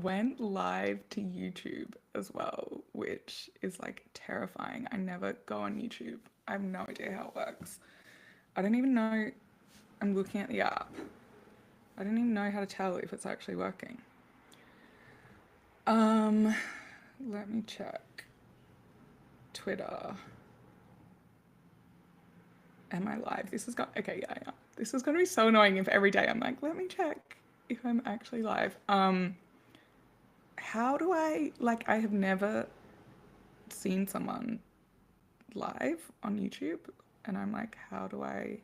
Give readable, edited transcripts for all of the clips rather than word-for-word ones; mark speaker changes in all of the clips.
Speaker 1: went live to YouTube as well, which is like terrifying. I never go on YouTube. I have no idea how it works. I don't even know. I'm looking at the app. I don't even know how to tell if it's actually working. Let me check. Twitter. Am I live? Okay, yeah, yeah. This is gonna be so annoying if every day I'm like, let me check if I'm actually live. How do I have never seen someone live on YouTube, and I'm like, how do I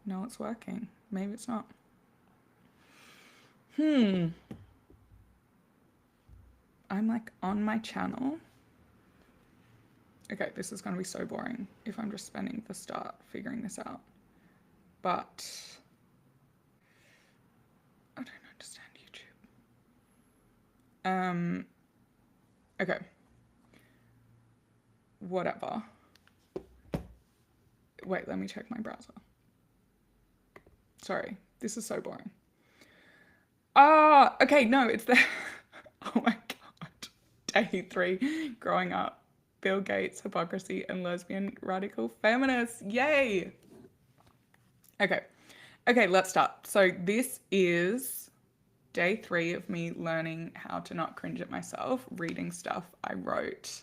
Speaker 1: know it's working? Maybe it's not. I'm like on my channel. Okay, this is going to be so boring if I'm just spending the start figuring this out. But I don't understand YouTube. Okay. Whatever. Wait, let me check my browser. Sorry, this is so boring. Okay, no, it's there. Oh my god. Day 3, growing up. Bill Gates, hypocrisy, and lesbian radical feminists. Yay! Okay, let's start. So this is day 3 of me learning how to not cringe at myself, reading stuff I wrote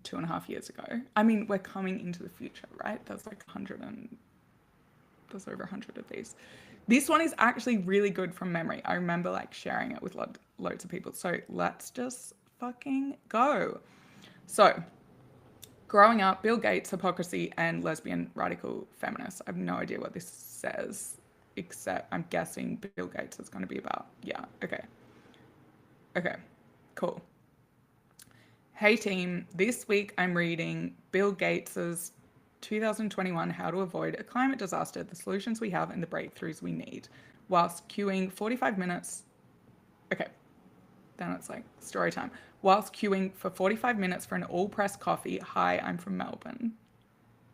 Speaker 1: 2.5 years ago. I mean, we're coming into the future, right? There's like there's over 100 of these. This one is actually really good from memory. I remember like sharing it with loads of people. So let's just fucking go. So, growing up, Bill Gates, hypocrisy, and lesbian radical feminists. I have no idea what this says, except I'm guessing Bill Gates is going to be about. Yeah, okay, cool. Hey team, this week I'm reading Bill Gates's 2021 How to Avoid a Climate Disaster, the solutions we have and the breakthroughs we need, whilst queuing 45 minutes. Okay, then it's like story time. Whilst queuing for 45 minutes for an all-pressed coffee. Hi, I'm from Melbourne.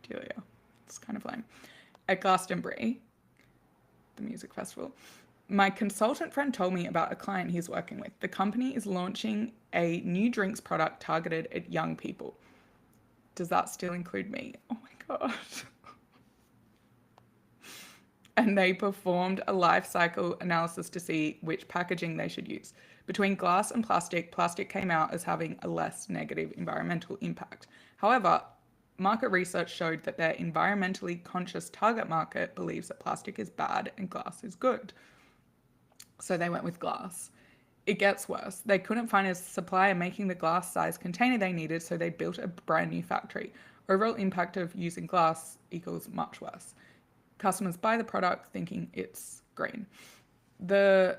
Speaker 1: Julia. It's kind of lame. At Glastonbury, the music festival, my consultant friend told me about a client he's working with. The company is launching a new drinks product targeted at young people. Does that still include me? Oh my god. And they performed a life cycle analysis to see which packaging they should use. Between glass and plastic came out as having a less negative environmental impact. However, market research showed that their environmentally conscious target market believes that plastic is bad and glass is good. So they went with glass. It gets worse. They couldn't find a supplier making the glass size container they needed, so they built a brand new factory. Overall impact of using glass equals much worse. Customers buy the product thinking it's green. The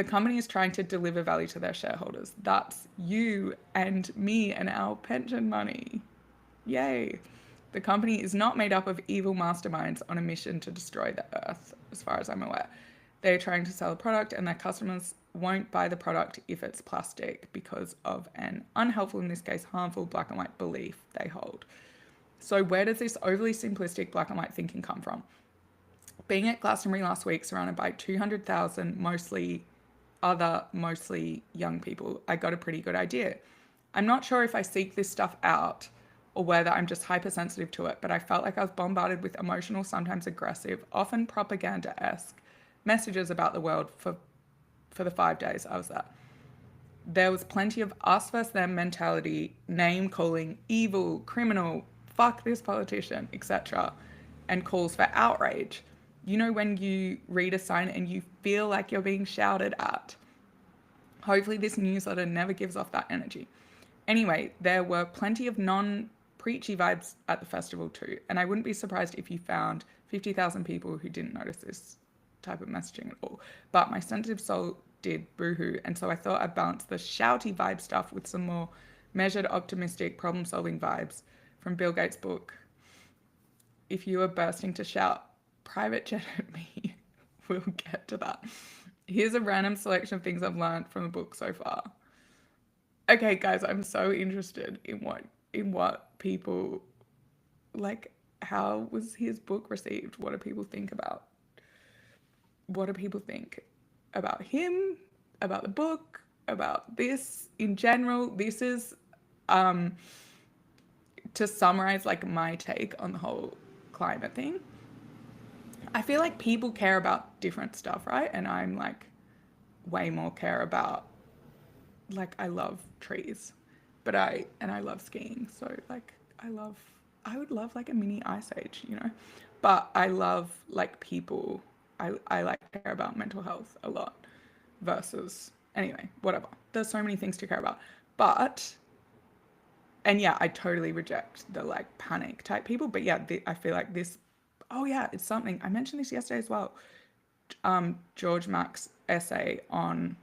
Speaker 1: company is trying to deliver value to their shareholders. That's you and me and our pension money. Yay. The company is not made up of evil masterminds on a mission to destroy the earth, as far as I'm aware. They're trying to sell a product and their customers won't buy the product if it's plastic because of an unhelpful, in this case, harmful black and white belief they hold. So where does this overly simplistic black and white thinking come from? Being at Glastonbury last week, surrounded by 200,000 mostly young people, I got a pretty good idea. I'm not sure if I seek this stuff out or whether I'm just hypersensitive to it, but I felt like I was bombarded with emotional, sometimes aggressive, often propaganda-esque messages about the world for the 5 days I was there. There was plenty of us versus them mentality, name calling, evil, criminal, fuck this politician, etc., and calls for outrage. You know when you read a sign and you feel like you're being shouted at? Hopefully this newsletter never gives off that energy. Anyway, there were plenty of non-preachy vibes at the festival too, and I wouldn't be surprised if you found 50,000 people who didn't notice this type of messaging at all. But my sensitive soul did, boohoo, and so I thought I'd balance the shouty vibe stuff with some more measured, optimistic, problem-solving vibes from Bill Gates' book. If you are bursting to shout, private jet at me. We'll get to that. Here's a random selection of things I've learned from the book so far. Okay, guys, I'm so interested in what people like. How was his book received? What do people think about? What do people think about him? about the book, about this in general. This is um to summarize like my take on the whole climate thing. I feel like people care about different stuff, right? And I'm like way more care about, like, I love trees, but I love skiing. So like I would love like a mini ice age, you know? But I love like people. I like care about mental health a lot versus, anyway, whatever. There's so many things to care about. But and yeah, I totally reject the like panic type people. But yeah, I feel like this. Oh yeah, it's something I mentioned this yesterday as well. George Mack's essay on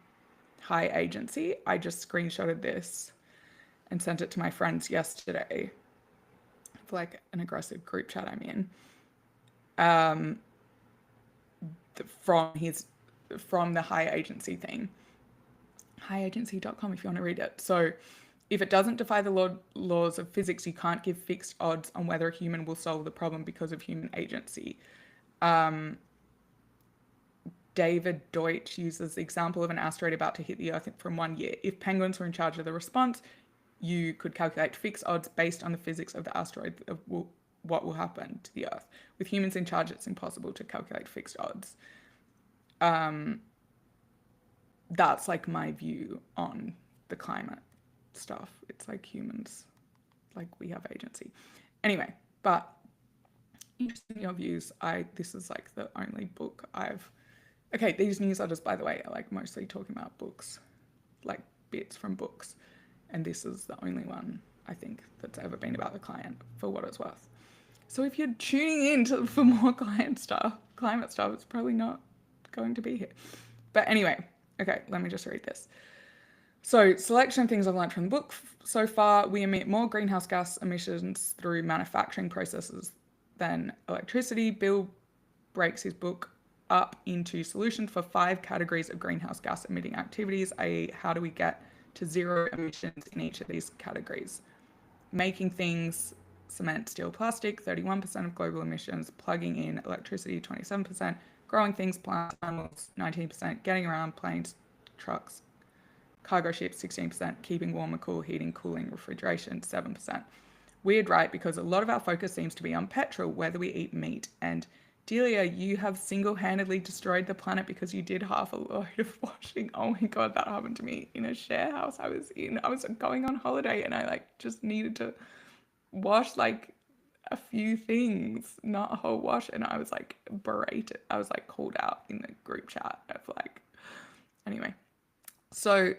Speaker 1: high agency. I just screenshotted this and sent it to my friends yesterday for like an aggressive group chat I'm in. Um, from the high agency thing, highagency.com if you want to read it. So if it doesn't defy the laws of physics, you can't give fixed odds on whether a human will solve the problem because of human agency. David Deutsch uses the example of an asteroid about to hit the Earth from 1 year. If penguins were in charge of the response, you could calculate fixed odds based on the physics of the asteroid of what will happen to the Earth. With humans in charge, it's impossible to calculate fixed odds. That's like my view on the climate stuff. It's like humans, like we have agency. Anyway, but interesting in your views. This is like the only book I've. Okay, these newsletters, by the way, are like mostly talking about books, like bits from books, and this is the only one I think that's ever been about the client, for what it's worth. So if you're tuning in for more climate stuff, it's probably not going to be here. But anyway, okay, let me just read this. So, selection of things I've learned from the book so far: we emit more greenhouse gas emissions through manufacturing processes than electricity. Bill breaks his book up into solutions for 5 categories of greenhouse gas emitting activities, i.e., how do we get to zero emissions in each of these categories? Making things, cement, steel, plastic, 31% of global emissions; plugging in electricity, 27%; growing things, plants, animals, 19%; getting around, planes, trucks, cargo ships, 16%; keeping warm and cool, heating, cooling, refrigeration, 7%. Weird, right? Because a lot of our focus seems to be on petrol, whether we eat meat. And Delia, you have single-handedly destroyed the planet because you did half a load of washing. Oh my God, that happened to me in a share house I was in. I was going on holiday and I like just needed to wash like a few things, not a whole wash. And I was like berated. I was like called out in the group chat of like, anyway. So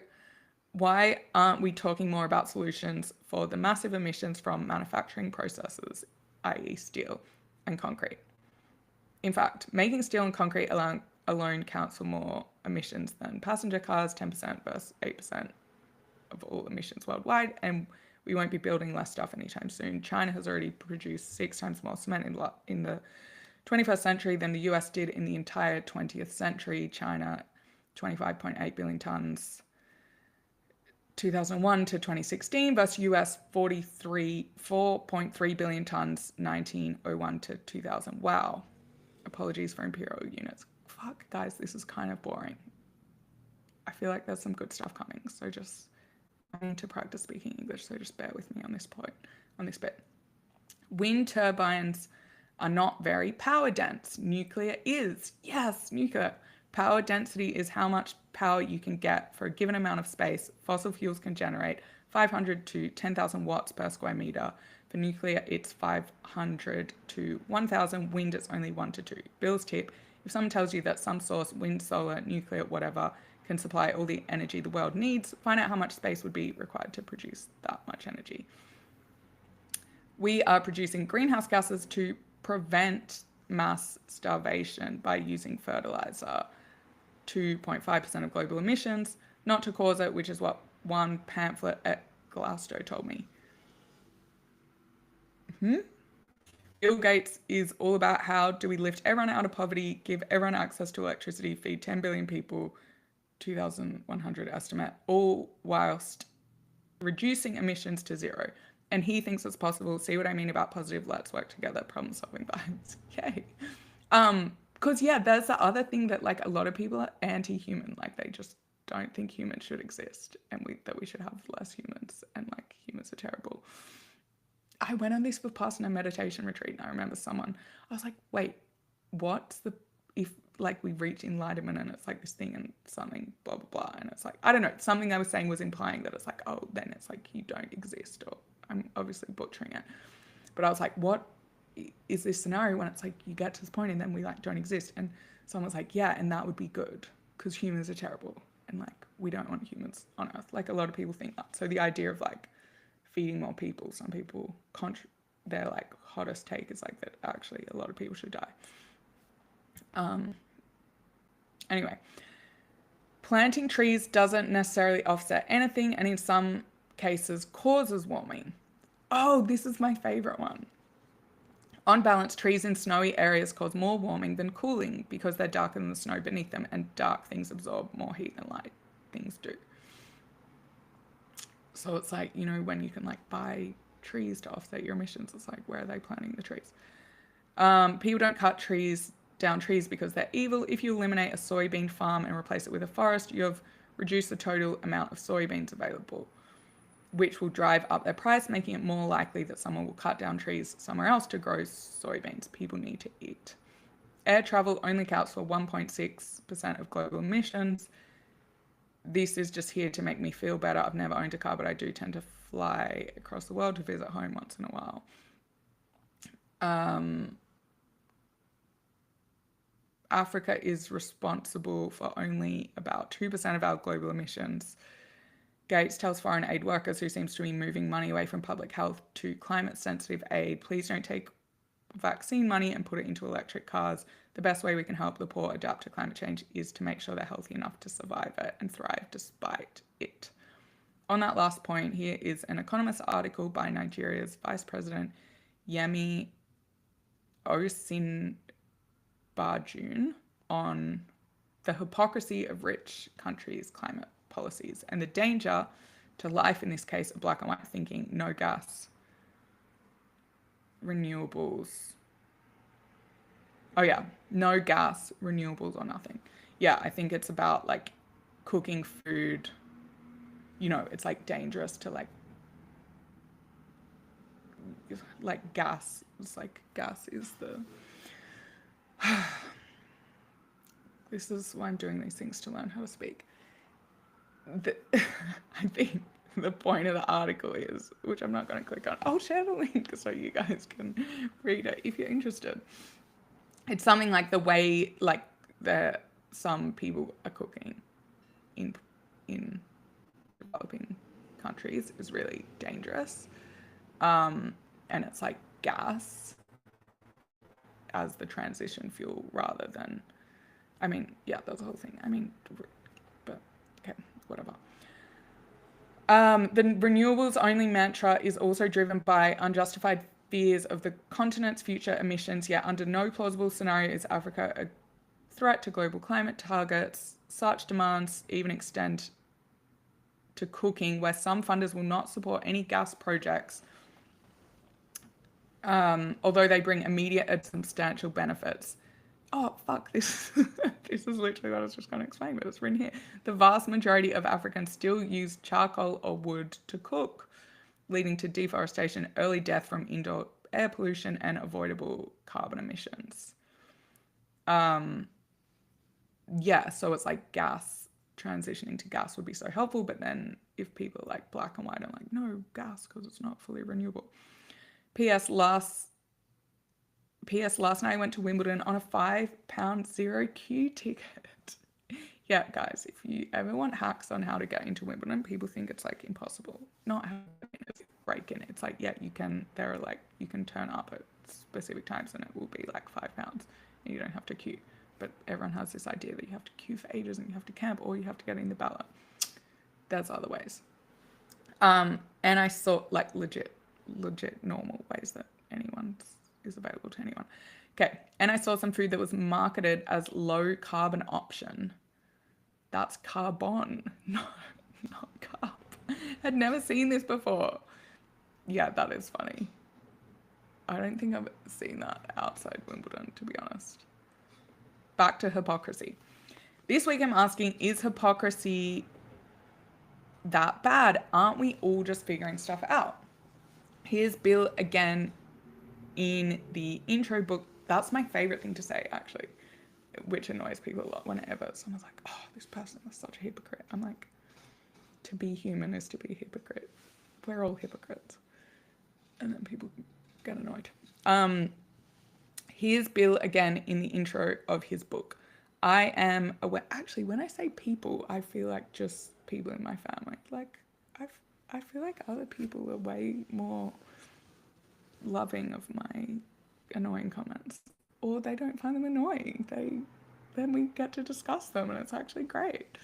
Speaker 1: why aren't we talking more about solutions for the massive emissions from manufacturing processes, i.e. steel and concrete? In fact, making steel and concrete alone counts for more emissions than passenger cars, 10% versus 8% of all emissions worldwide, and we won't be building less stuff anytime soon. China has already produced 6 times more cement in the 21st century than the US did in the entire 20th century. China, 25.8 billion tons, 2001 to 2016, versus US 4.3 billion tons, 1901 to 2000. Wow. Apologies for imperial units. Fuck, guys, this is kind of boring. I feel like there's some good stuff coming, so I need to practice speaking English, so just bear with me on this bit. Wind turbines are not very power dense. Nuclear is. Yes, nuclear. Power density is how much power you can get for a given amount of space. Fossil fuels can generate 500 to 10,000 watts per square meter. For nuclear, it's 500 to 1,000. Wind, it's only 1 to 2. Bill's tip: if someone tells you that some source, wind, solar, nuclear, whatever, can supply all the energy the world needs, find out how much space would be required to produce that much energy. We are producing greenhouse gases to prevent mass starvation by using fertilizer, 2.5% of global emissions, not to cause it, which is what one pamphlet at Glasgow told me. Bill Gates is all about how do we lift everyone out of poverty, give everyone access to electricity, feed 10 billion people, 2,100 estimate, all whilst reducing emissions to zero. And he thinks it's possible. See what I mean about positive, let's work together, problem solving vibes. Yay. Because yeah, there's the other thing that like a lot of people are anti-human. Like they just don't think humans should exist, and that we should have less humans, and like humans are terrible. I went on this Vipassana meditation retreat, and I remember I was like, wait, what's the, if like we reach enlightenment and it's like this thing and something blah blah blah, and it's like, I don't know, something I was saying was implying that it's like, oh, then it's like you don't exist, or I'm obviously butchering it, but I was like, what is this scenario when it's like you get to this point and then we like don't exist? And someone was like, yeah, and that would be good because humans are terrible and like we don't want humans on earth. Like a lot of people think that. So the idea of like feeding more people, some people their like hottest take is like that actually a lot of people should die. Anyway, planting trees doesn't necessarily offset anything, and in some cases causes warming. Oh, this is my favorite one. On balance, trees in snowy areas cause more warming than cooling because they're darker than the snow beneath them, and dark things absorb more heat than light things do. So it's like, you know, when you can like buy trees to offset your emissions, it's like, where are they planting the trees? People don't cut down trees because they're evil. If you eliminate a soybean farm and replace it with a forest, you have reduced the total amount of soybeans available, which will drive up their price, making it more likely that someone will cut down trees somewhere else to grow soybeans. People need to eat. Air travel only accounts for 1.6% of global emissions. This is just here to make me feel better. I've never owned a car, but I do tend to fly across the world to visit home once in a while. Africa is responsible for only about 2% of our global emissions. Gates tells foreign aid workers, who seems to be moving money away from public health to climate-sensitive aid, please don't take vaccine money and put it into electric cars. The best way we can help the poor adapt to climate change is to make sure they're healthy enough to survive it and thrive despite it. On that last point, here is an Economist article by Nigeria's Vice President Yemi Osinbajun on the hypocrisy of rich countries' climate policies and the danger to life, in this case, of black and white thinking, no gas, renewables. Oh yeah, no gas, renewables or nothing. Yeah, I think it's about like cooking food. You know, it's like dangerous to like gas. It's like gas is the. This is why I'm doing these things, to learn how to speak. I think the point of the article is, which I'm not going to click on, I'll share the link so you guys can read it if you're interested. It's something like the way like some people are cooking in developing countries is really dangerous, and it's like gas as the transition fuel rather than, I mean, yeah, that's the whole thing. I mean, but okay, whatever. The renewables only mantra is also driven by unjustified fears of the continent's future emissions, yet under no plausible scenario is Africa a threat to global climate targets. Such demands even extend to cooking, where some funders will not support any gas projects, although they bring immediate and substantial benefits. Oh, fuck, this is literally what I was just going to explain, but it's written here. The vast majority of Africans still use charcoal or wood to cook, leading to deforestation, early death from indoor air pollution, and avoidable carbon emissions. Yeah, so it's like gas, transitioning to gas would be so helpful, but then if people are like black and white and like, no, gas, because it's not fully renewable. P.S. Last night I went to Wimbledon on a £5 0Q ticket. Yeah, guys, if you ever want hacks on how to get into Wimbledon, people think it's like impossible. Not how to break in. It's like, yeah, you can, there are like, you can turn up at specific times and it will be like £5 and you don't have to queue. But everyone has this idea that you have to queue for ages and you have to camp or you have to get in the ballot. There's other ways. And I saw like legit normal ways that is available to anyone. Okay, and I saw some food that was marketed as low carbon option. That's carbon, not carb. I'd never seen this before. Yeah, that is funny. I don't think I've seen that outside Wimbledon, to be honest. Back to hypocrisy. This week I'm asking, is hypocrisy that bad? Aren't we all just figuring stuff out? Here's Bill again in the intro book. That's my favorite thing to say, actually, which annoys people a lot whenever someone's like, oh, this person is such a hypocrite. I'm like, to be human is to be a hypocrite. We're all hypocrites. And then people get annoyed. Here's Bill again in the intro of his book. I am aware. Actually, when I say people, I feel like just people in my family. Like, I feel like other people are way more loving of my annoying comments, or they don't find them annoying. Then we get to discuss them, and it's actually great.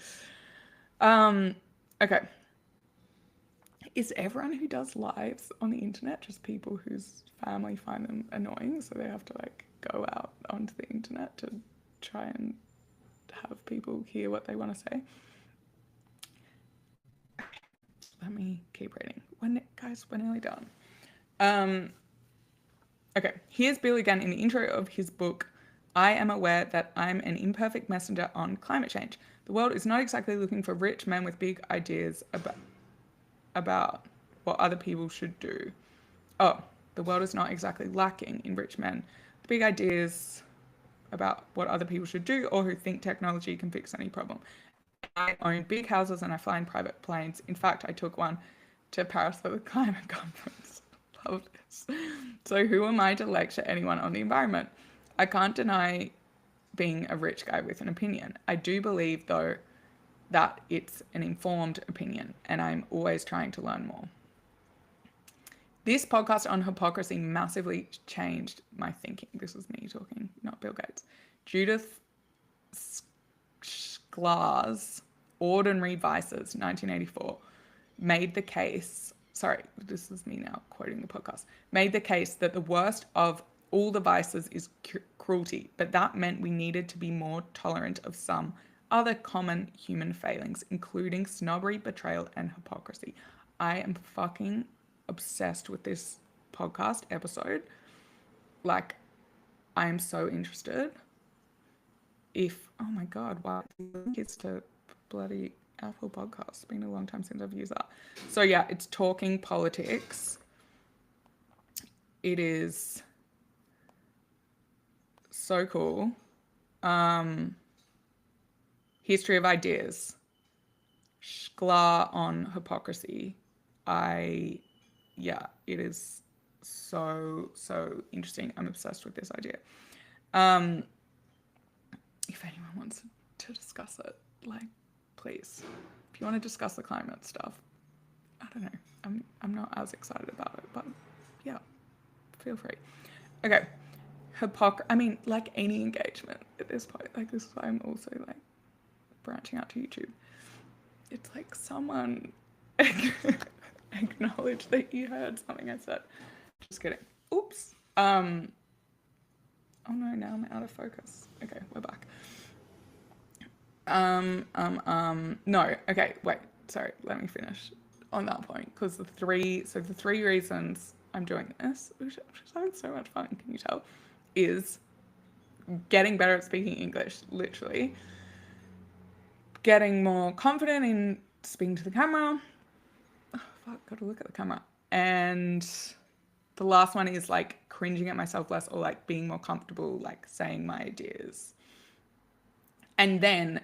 Speaker 1: Okay. Is everyone who does lives on the internet just people whose family find them annoying, so they have to like go out onto the internet to try and have people hear what they want to say? Let me keep reading. Guys, we're nearly done. Okay, here's Bill again in the intro of his book. I am aware that I'm an imperfect messenger on climate change. The world is not exactly looking for rich men with big ideas about what other people should do. Oh, the world is not exactly lacking in rich men with big ideas about what other people should do or who think technology can fix any problem. I own big houses and I fly in private planes. In fact, I took one to Paris for the climate conference. Love this. So who am I to lecture anyone on the environment? I can't deny being a rich guy with an opinion. I do believe, though, that it's an informed opinion, and I'm always trying to learn more. This podcast on hypocrisy massively changed my thinking. This is me talking, not Bill Gates. Judith Sklar's Ordinary Vices, 1984, made the case, sorry, this is me now quoting the podcast, made the case that the worst of all the vices is cruelty, but that meant we needed to be more tolerant of some other common human failings, including snobbery, betrayal, and hypocrisy. I am fucking obsessed with this podcast episode. Like, I am so interested. Oh my God, wow, it's to bloody Apple Podcast. It's been a long time since I've used that. So yeah, it's talking politics. It is so cool. History of ideas. Sklar on hypocrisy. It is so interesting. I'm obsessed with this idea. If anyone wants to discuss it, like, please. If you want to discuss the climate stuff, I don't know. I'm not as excited about it, but yeah, feel free. Okay. I mean, like any engagement at this point, like this is why I'm also like branching out to YouTube. It's like someone acknowledge that you heard something I said. Just kidding. Oops. Oh no, now I'm out of focus. Okay, we're back. No, okay, wait, sorry, let me finish on that point, because the three reasons I'm doing this, which is having so much fun, can you tell, is getting better at speaking English, literally, getting more confident in speaking to the camera, gotta look at the camera, and the last one is like cringing at myself less, or like being more comfortable like saying my ideas. And they're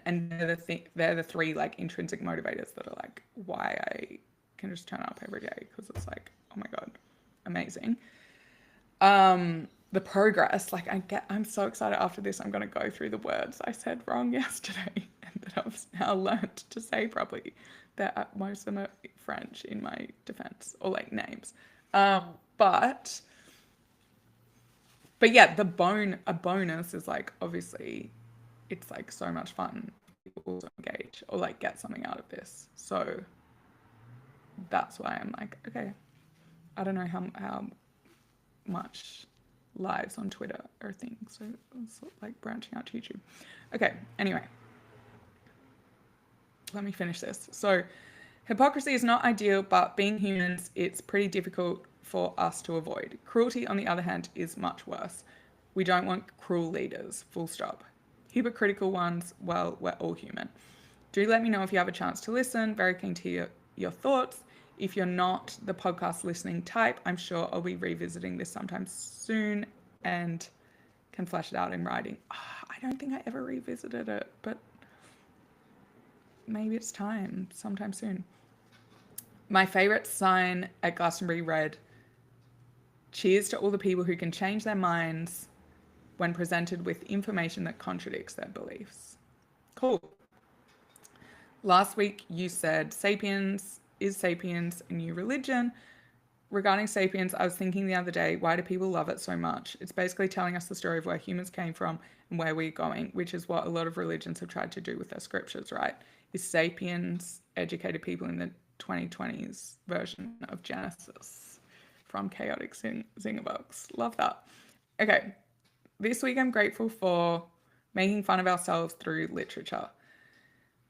Speaker 1: the three like intrinsic motivators that are like why I can just turn up every day, because it's like, oh my God, amazing. The progress, like I'm so excited after this. I'm going to go through the words I said wrong yesterday and that I've now learned to say properly. That most of them are French in my defense, or like names. But yeah, a bonus is like, obviously it's like so much fun. People also engage or like get something out of this. So that's why I'm like, okay, I don't know how much lives on Twitter are things. So it's like branching out to YouTube. Okay, anyway, let me finish this. So hypocrisy is not ideal, but being humans, it's pretty difficult for us to avoid. Cruelty, on the other hand, is much worse. We don't want cruel leaders, full stop. Hypocritical ones, well, we're all human. Do let me know if you have a chance to listen. Very keen to hear your thoughts. If you're not the podcast listening type, I'm sure I'll be revisiting this sometime soon and can flesh it out in writing. I don't think I ever revisited it, but maybe it's time sometime soon. My favourite sign at Glastonbury read, "Cheers to all the people who can change their minds when presented with information that contradicts their beliefs." Cool. Last week you said Sapiens a new religion. Regarding Sapiens, I was thinking the other day, why do people love it so much? It's basically telling us the story of where humans came from and where we're going, which is what a lot of religions have tried to do with their scriptures, right? Is Sapiens educated people in the 2020s version of Genesis from Chaotic Zinger Books. Love that. Okay, this week I'm grateful for making fun of ourselves through literature.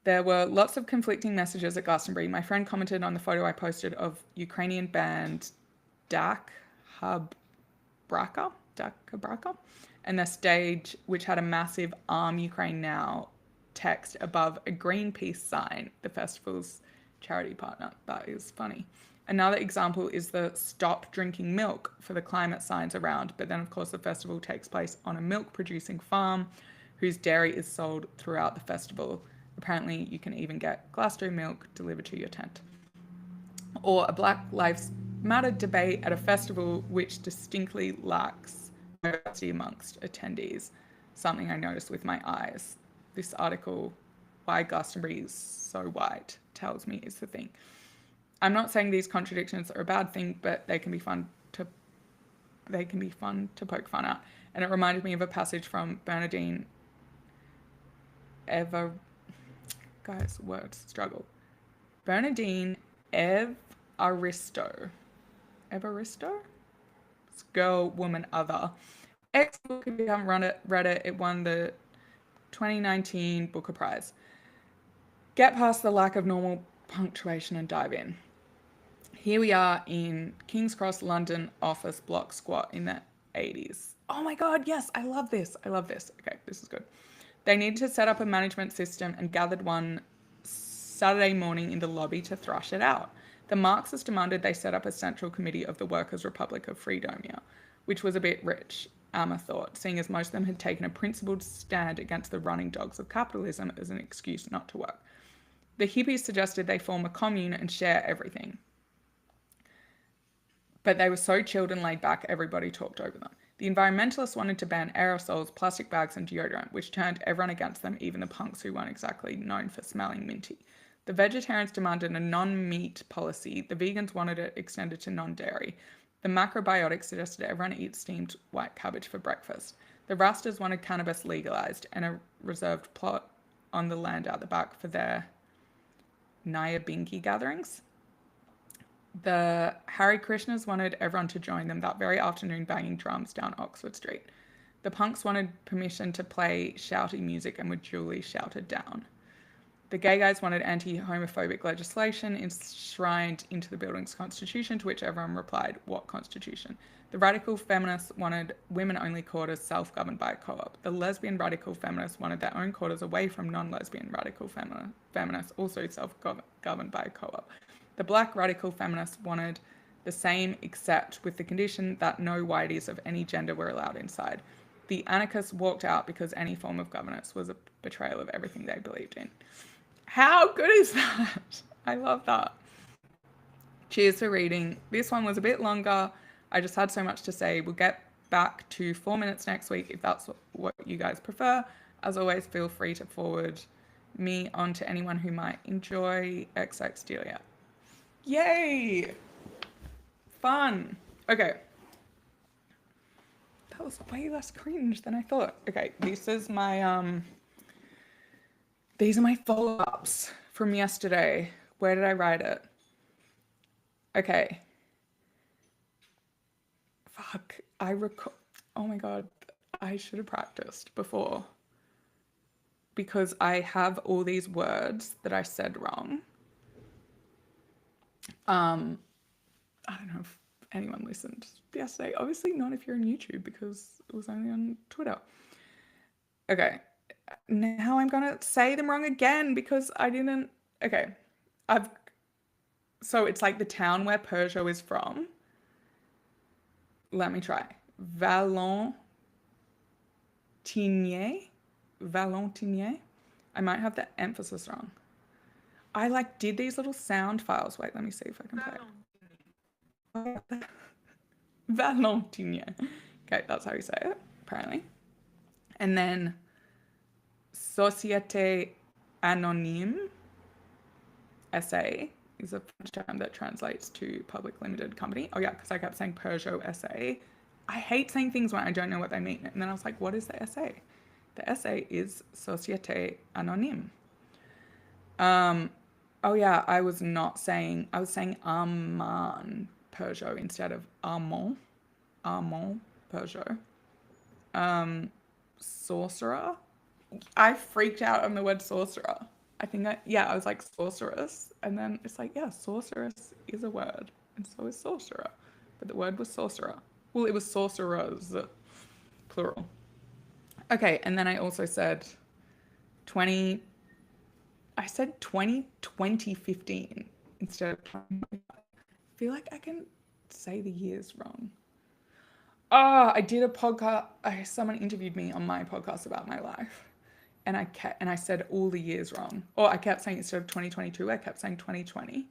Speaker 1: There were lots of conflicting messages at Glastonbury. My friend commented on the photo I posted of Ukrainian band Dak Habraka and their stage, which had a massive Arm Ukraine Now text above a Greenpeace sign, the festival's charity partner. That is funny. Another example is the "Stop Drinking Milk" for the climate signs around, but then of course the festival takes place on a milk producing farm whose dairy is sold throughout the festival. Apparently you can even get Glasgow milk delivered to your tent. Or a Black Lives Matter debate at a festival which distinctly lacks diversity amongst attendees, something I noticed with my eyes. This article, "Why Glastonbury is So White," tells me is the thing. I'm not saying these contradictions are a bad thing, but they can be fun to poke fun at. And it reminded me of a passage from Bernardine Bernardine Evaristo. It's Girl, Woman, Other. Excellent book if you haven't read it. It won the 2019 Booker Prize. Get past the lack of normal punctuation and dive in. Here we are in King's Cross, London office block squat in the 80s. Oh my God, yes, I love this. Okay, this is good. They needed to set up a management system and gathered one Saturday morning in the lobby to thrash it out. The Marxists demanded they set up a central committee of the Workers' Republic of Freedomia, which was a bit rich, Amma thought, seeing as most of them had taken a principled stand against the running dogs of capitalism as an excuse not to work. The hippies suggested they form a commune and share everything. But they were so chilled and laid back, everybody talked over them. The environmentalists wanted to ban aerosols, plastic bags, and deodorant, which turned everyone against them, even the punks who weren't exactly known for smelling minty. The vegetarians demanded a non-meat policy. The vegans wanted it extended to non-dairy. The macrobiotics suggested everyone eat steamed white cabbage for breakfast. The Rastas wanted cannabis legalized and a reserved plot on the land out the back for their Nyabingi gatherings. The Hare Krishnas wanted everyone to join them that very afternoon banging drums down Oxford Street. The punks wanted permission to play shouty music and were duly shouted down. The gay guys wanted anti-homophobic legislation enshrined into the building's constitution, to which everyone replied, "What constitution?" The radical feminists wanted women-only quarters self-governed by a co-op. The lesbian radical feminists wanted their own quarters away from non-lesbian radical feminists, also self-governed by a co-op. The black radical feminists wanted the same, except with the condition that no whiteys of any gender were allowed inside. The anarchists walked out because any form of governance was a betrayal of everything they believed in. How good is that? I love that. Cheers for reading. This one was a bit longer. I just had so much to say. We'll get back to 4 minutes next week if that's what you guys prefer. As always, feel free to forward me on to anyone who might enjoy XX Delia. Yay! Fun. Okay. That was way less cringe than I thought. Okay, these are my follow-ups from yesterday. Where did I write it? Okay. Fuck. Oh my God. I should have practiced before. Because I have all these words that I said wrong. I don't know if anyone listened yesterday. Obviously not if you're on YouTube because it was only on Twitter. Okay. now I'm gonna say them wrong again because I didn't. Okay, I've so it's like the town where Peugeot is from. Let me try. Valentinier. Valentinier. I might have the emphasis wrong. I like did these little sound files. Wait, let me see if I can play it. Valentinier. Okay, that's how you say it, apparently. And then Société Anonyme, SA, is a French term that translates to public limited company. Oh yeah, because I kept saying Peugeot SA. I hate saying things when I don't know what they mean. And then I was like, what is the SA? The SA is Société Anonyme. Oh yeah, I was saying Armand Peugeot instead of Armand. Armand Peugeot. Sorcerer. I freaked out on the word sorcerer. I was like sorceress. And then it's like, yeah, sorceress is a word. And so is sorcerer. But the word was sorcerer. Well, it was sorcerers, plural. Okay, and then I also said 20, I said 2015 instead of 2025. I feel like I can say the years wrong. Oh, I did a podcast. Someone interviewed me on my podcast about my life. And I said all the years wrong. Or I kept saying instead of 2022, I kept saying 2020.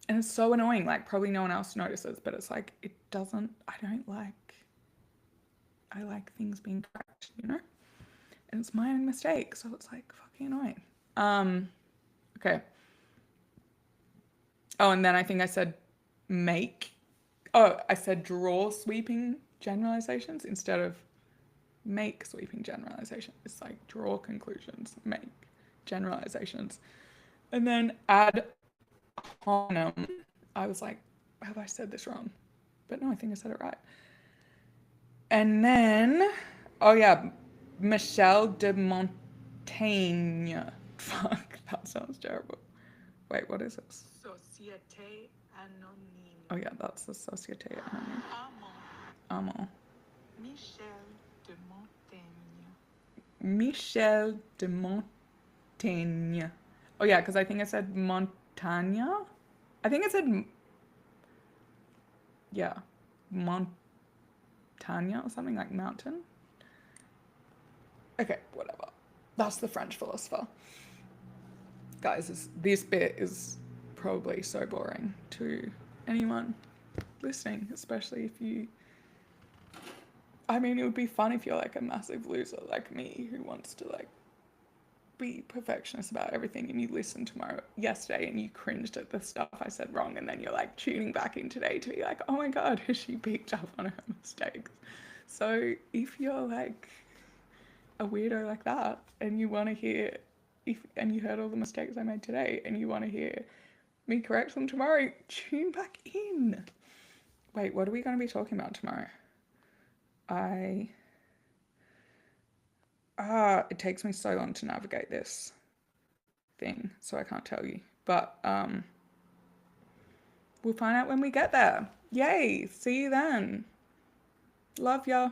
Speaker 1: And it's so annoying. Like probably no one else notices, but it's like it doesn't. I like things being correct, you know? And it's my own mistake, so it's like fucking annoying. Okay. Oh, and then I think I said make. Oh, I said draw sweeping generalizations instead of make sweeping generalizations. It's like draw conclusions, make generalizations. And then ad hominem. I was like, have I said this wrong? But no, I think I said it right. And then, oh yeah, Michel de Montaigne. Fuck, that sounds terrible. Wait, what is this?
Speaker 2: Société Anonyme.
Speaker 1: Oh yeah, that's the Société Anonyme. Amand.
Speaker 2: Michel de Montaigne.
Speaker 1: Michel de Montaigne. Oh yeah, because I think I said Montagne. I think I said, yeah, Montagne or something like mountain. Okay, whatever. That's the French philosopher. Guys, this bit is probably so boring to anyone listening, especially if you... I mean, it would be fun if you're like a massive loser like me who wants to like be perfectionist about everything and you listened to yesterday and you cringed at the stuff I said wrong and then you're like tuning back in today to be like, oh my god, has she picked up on her mistakes? So if you're like a weirdo like that and you want to hear and you heard all the mistakes I made today and you want to hear me correct them tomorrow, tune back in. Wait, what are we going to be talking about tomorrow? It takes me so long to navigate this thing, so I can't tell you. But we'll find out when we get there. Yay! See you then. Love ya.